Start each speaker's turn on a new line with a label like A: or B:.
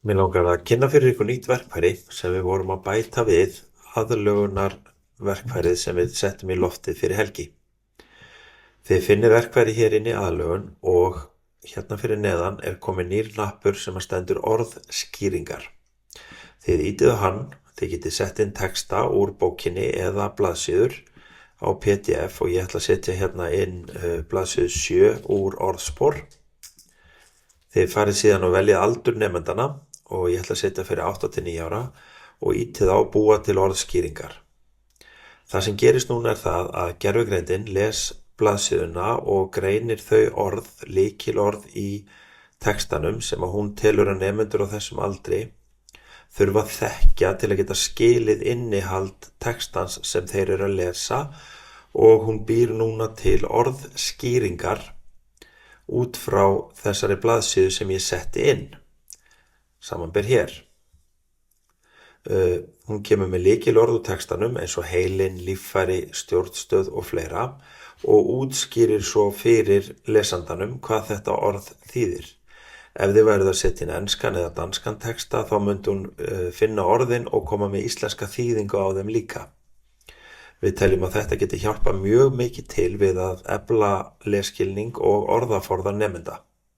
A: Mig langar að kynna fyrir ykkur nýtt verkfæri sem við vorum að bæta við aðlögunar verkfærið sem við settum í loftið fyrir helgi. Þið finnið verkfæri hér inn í aðlögun og hérna fyrir neðan er komið nýr hnappur sem að stendur orðskýringar. Þið ítið á hann, þið getið sett inn texta úr bókinni eða blaðsíður á PDF og ég ætla að setja hérna inn blaðsíðu 7 úr orðspor. Þið farið síðan og veljið aldur nemendana og ég ætla að setja fyrir 8-9 ára og ítið á búa til orðskýringar. Það sem gerist núna er það að gervigreindin les blaðsíðuna og greinir þau orð, lykilorð í textanum sem að hún telur að nemendur á þessum aldri þurfa að þekkja til að geta skilið innihald textans sem þeir eru að lesa og hún býr núna til orðskýringar út frá þessari blaðsíðu sem ég setti inn. Samanber hér. Hún kemur með lykilorð úr textanum eins og heilinn, líffæri, stjórnstöð og fleira og útskýrir svo fyrir lesandanum hvað þetta orð þýðir. Ef þið væruð að setja inn enskan eða danskan texta þá myndi hún finna orðin og koma með íslenska þýðingu á þeim líka. Við teljum að þetta geti hjálpað mjög mikið til við að efla lesskilning og orðaforða nemenda.